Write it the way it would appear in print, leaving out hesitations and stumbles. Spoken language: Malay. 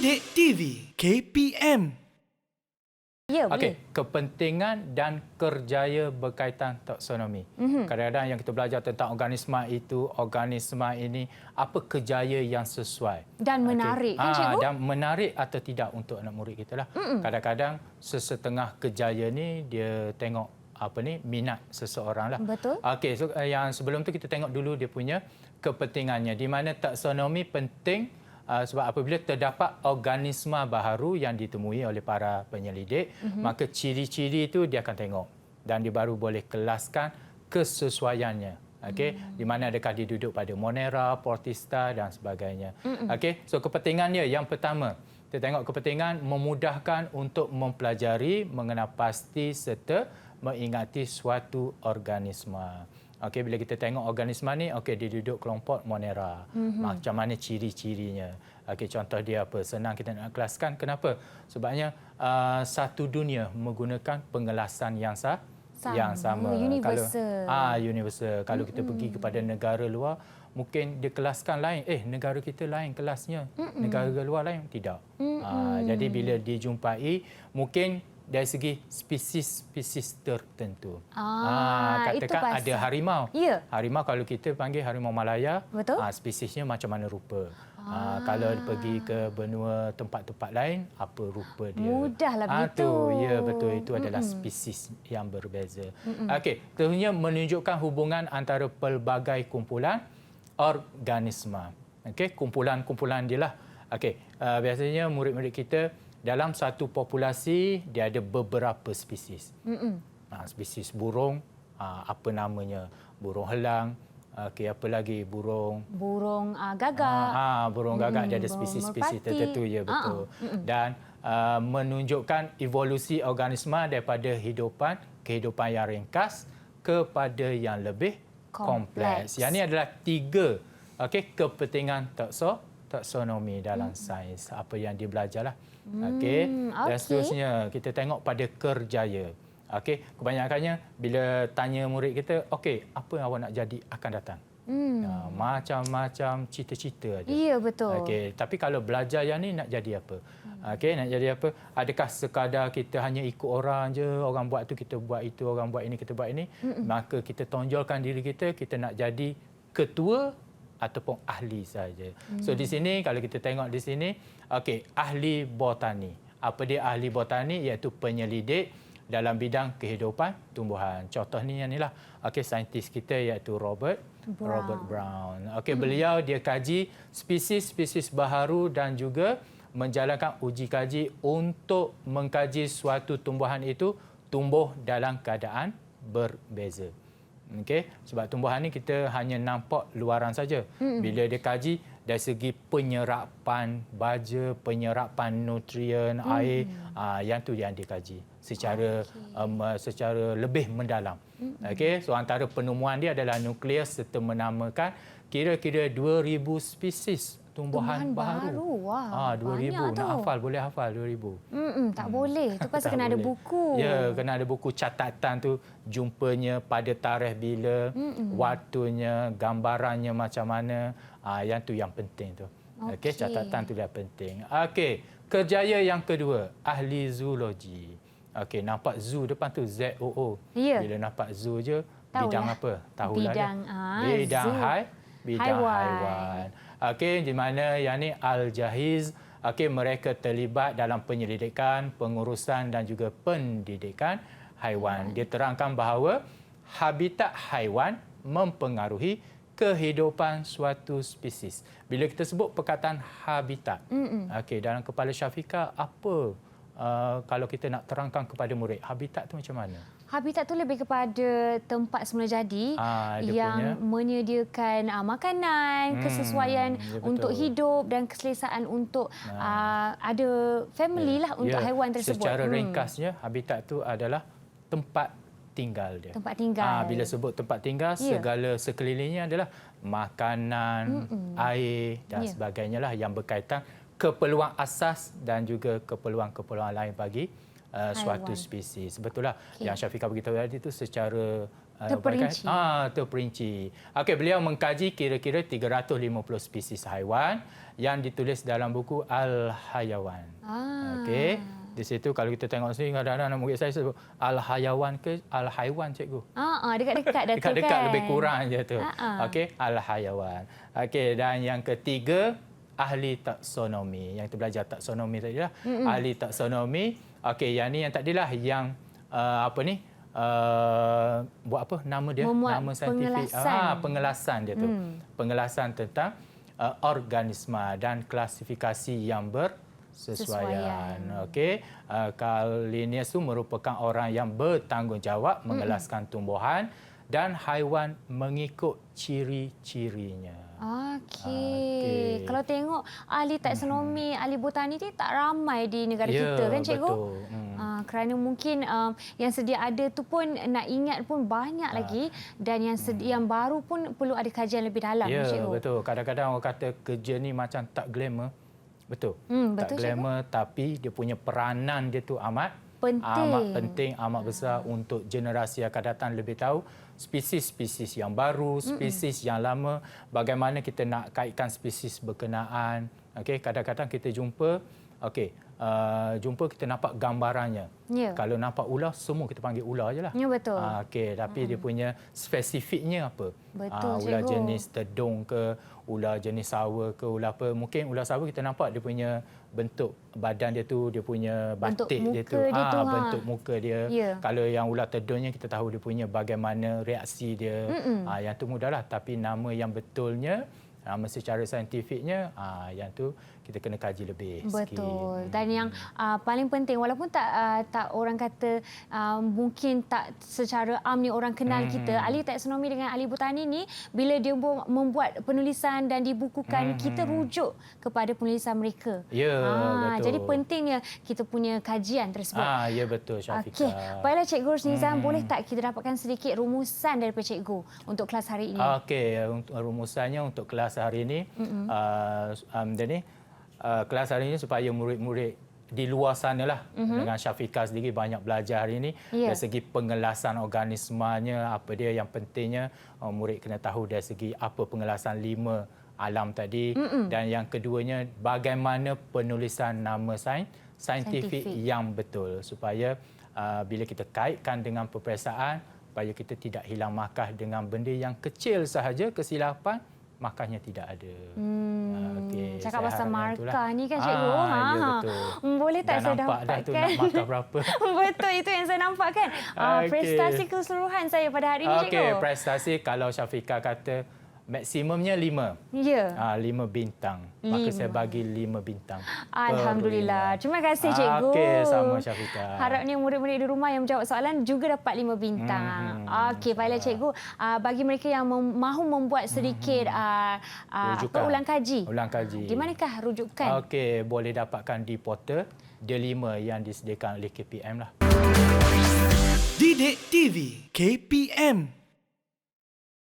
Didik TV KPM. Ya, Okey, kepentingan dan kerjaya berkaitan taksonomi. Kadang-kadang yang kita belajar tentang organisma ini apa kerjaya yang sesuai dan menarik kan cikgu? Dan menarik atau tidak untuk anak murid kita lah. Kadang-kadang sesetengah kerjaya ni dia tengok minat seseorang lah. Betul. Okey, so yang sebelum tu kita tengok dulu dia punya kepentingannya, di mana taksonomi penting. Sebab apabila terdapat organisma baharu yang ditemui oleh para penyelidik, maka ciri-ciri itu dia akan tengok dan dia baru boleh kelaskan kesesuaiannya. Okey, di mana adakah dia duduk pada Monera, Protista dan sebagainya. Okey, so kepentingannya yang pertama, kita tengok kepentingan memudahkan untuk mempelajari, mengenal pasti serta mengingati suatu organisma. Okey, bila kita tengok organisma ni, okey dia duduk kelompok Monera. Macam mana ciri-cirinya? Okey, contoh dia apa? Senang kita nak kelaskan. Kenapa? Sebabnya satu dunia menggunakan pengelasan yang sama. Universal. Kalau universal. Kalau kita pergi kepada negara luar, mungkin dia kelaskan lain. Negara kita lain kelasnya. Negara luar lain tidak. Jadi bila dijumpai, mungkin dari segi spesies tertentu. Katakan ada harimau. Ya. Harimau kalau kita panggil harimau Malaya, betul? Spesiesnya macam mana rupa. Kalau pergi ke benua tempat-tempat lain, apa rupa dia. Mudahlah begitu. Ya, betul. Itu adalah spesies yang berbeza. Okey, tentunya menunjukkan hubungan antara pelbagai kumpulan organisma. Okey, kumpulan-kumpulan dia lah. Okey, biasanya murid-murid kita dalam satu populasi dia ada beberapa spesies. Spesies burung, apa namanya? Burung helang. Okey, apa lagi? Burung gagak. Burung gagak dia ada spesies-spesies tertentu, ya betul. Dan menunjukkan evolusi organisma daripada kehidupan yang ringkas kepada yang lebih kompleks. Yang ini adalah 3 kepentingan taksonomi dalam sains, apa yang dia belajarlah. Okey. Dan seterusnya kita tengok pada kerjaya. Okey, kebanyakannya bila tanya murid kita, okey, apa yang awak nak jadi akan datang? Macam-macam cita-cita ada. Ya, betul. Okey, tapi kalau belajar yang ni nak jadi apa? Okey, nak jadi apa? Adakah sekadar kita hanya ikut orang je, orang buat tu kita buat itu, orang buat ini kita buat ini, maka kita tonjolkan diri kita nak jadi ketua ataupun ahli saja. So di sini kalau kita tengok di sini, okey, ahli botani. Apa dia ahli botani? Iaitu penyelidik dalam bidang kehidupan tumbuhan. Contoh ni yang inilah. Okey, saintis kita iaitu Robert Brown. Okey, beliau dia kaji spesies-spesies baharu dan juga menjalankan uji kaji untuk mengkaji suatu tumbuhan itu tumbuh dalam keadaan berbeza. Okey, sebab tumbuhan ni kita hanya nampak luaran saja. Bila dia kaji dari segi penyerapan baja, penyerapan nutrien, air, yang tu yang dia kaji secara lebih mendalam. Okey, so antara penemuan dia adalah nukleus serta menamakan kira-kira 2000 spesies tumbuhan baharu. Wah, 2000. Nak hafal, boleh hafal 2000. Tak boleh. Itu pasal kena ada buku. Ya, kena ada buku catatan tu, jumpanya pada tarikh bila, waktunya, gambarannya macam mana. Yang tu yang penting tu. Okey, catatan tu yang penting. Okey, kerjaya yang kedua, ahli zoologi. Okey, nampak zoo depan tu, ZOO. Ya. Bila nampak zoo je, bidang apa? Tahulah Bidang haiwan. Okey, di mana yang ni Al-Jahiz, okey, mereka terlibat dalam penyelidikan, pengurusan dan juga pendidikan haiwan. Dia terangkan bahawa habitat haiwan mempengaruhi kehidupan suatu spesies. Bila kita sebut perkataan habitat, okey, dalam kepala Syafiqah apa kalau kita nak terangkan kepada murid, habitat tu macam mana? Habitat tu lebih kepada tempat semula jadi yang menyediakan makanan, kesesuaian untuk hidup dan keselesaan untuk ada family lah untuk haiwan tersebut. Secara ringkasnya, habitat tu adalah tempat tinggal dia. Tempat tinggal. Bila sebut tempat tinggal, segala sekelilingnya adalah makanan, air dan sebagainya lah yang berkaitan keperluan asas dan juga keperluan-keperluan lain bagi suatu spesies. Betul lah yang Syafiqah beritahu tadi itu secara Terperinci. Terperinci. Okey, beliau mengkaji kira-kira 350 spesies haiwan yang ditulis dalam buku Al-Hayawan. Okey. Di situ kalau kita tengok sini kadang-kadang murid saya sebut Al-Hayawan ke Al-Haiwan, cikgu. Dekat-dekat dah tu kan. Dekat-dekat lebih kurang je tu. Okey, Al-Hayawan. Okey, dan yang ketiga ahli taksonomi. Yang kita belajar taksonomi tadilah. Ahli taksonomi. Okey, yang ni yang tadilah yang buat apa nama dia? Nama saintifik. Pengelasan dia tu. Pengelasan tentang organisma dan klasifikasi yang bersesuaian. Okey. Linnaeus itu merupakan orang yang bertanggungjawab mengelaskan tumbuhan dan haiwan mengikut ciri-cirinya. Okey. Kalau tengok ahli taksonomi, ahli botani ni tak ramai di negara kita kan, cikgu? Betul. Kerana mungkin yang sedia ada tu pun nak ingat pun banyak lagi, dan yang baru pun perlu ada kajian lebih dalam, cikgu. Betul. Kadang-kadang orang kata kerja ni macam tak glamour. Betul. Tak Betul, glamour, tapi dia punya peranan dia tu amat penting, amat besar untuk generasi akan datang lebih tahu spesies-spesies yang baru, spesies yang lama, bagaimana kita nak kaitkan spesies berkenaan. Okey, kadang-kadang kita jumpa, kita nampak gambarannya. Kalau nampak ular, semua kita panggil ular ajalah. Ya, betul. Okey, tapi dia punya spesifiknya apa? Betul, ular cikgu. jenis tedung ke, ular jenis sawa ke, ular apa? Mungkin ular sawa kita nampak dia punya bentuk badan dia tu, dia punya batik dia tu, bentuk muka dia. Kalau yang ular tedungnya kita tahu dia punya bagaimana reaksi dia. Yang tu mudahlah, tapi nama yang betulnya, nama secara saintifiknya, yang tu kita kena kaji lebih sikit. Betul. Dan yang paling penting, walaupun tak orang kata mungkin tak secara am ni orang kenal kita, ahli taksonomi dengan ahli botani ni bila dia membuat penulisan dan dibukukan, kita rujuk kepada penulisan mereka. Betul. Jadi pentingnya kita punya kajian tersebut. Ya, betul, Syafiqah. Okey, baiklah Cikgu Rosnizam, boleh tak kita dapatkan sedikit rumusan daripada Cikgu untuk kelas hari ini? Okey, rumusannya untuk kelas hari ini, kelas hari ini supaya murid-murid di luar sanalah dengan Syafiqah sendiri banyak belajar hari ini dari segi pengelasan organismanya, apa dia yang pentingnya murid kena tahu dari segi apa pengelasan 5 alam tadi, dan yang keduanya bagaimana penulisan nama saintifik yang betul, supaya bila kita kaitkan dengan peperiksaan, supaya kita tidak hilang markah dengan benda yang kecil sahaja, kesilapan markahnya tidak ada. Cakap pasal markah ni kan, Cikgu. Betul. Boleh tak saya nampak dapatkan? Dah tu nak markah berapa? Betul, itu yang saya nampak kan. Prestasi keseluruhan saya pada hari ini, Cikgu. Prestasi kalau Syafiqah kata maksimumnya 5. 5 bintang. Maka saya bagi 5 bintang. Alhamdulillah. Terima kasih, Cikgu. Okey, sama Syafiqah. Harapnya murid-murid di rumah yang menjawab soalan juga dapat 5 bintang. Okey, baiklah Cikgu. Bagi mereka yang mahu membuat sedikit ulang kaji. Di manakah rujukan? Okey, boleh dapatkan di portal D5 yang disediakan oleh KPM lah. Didik TV KPM.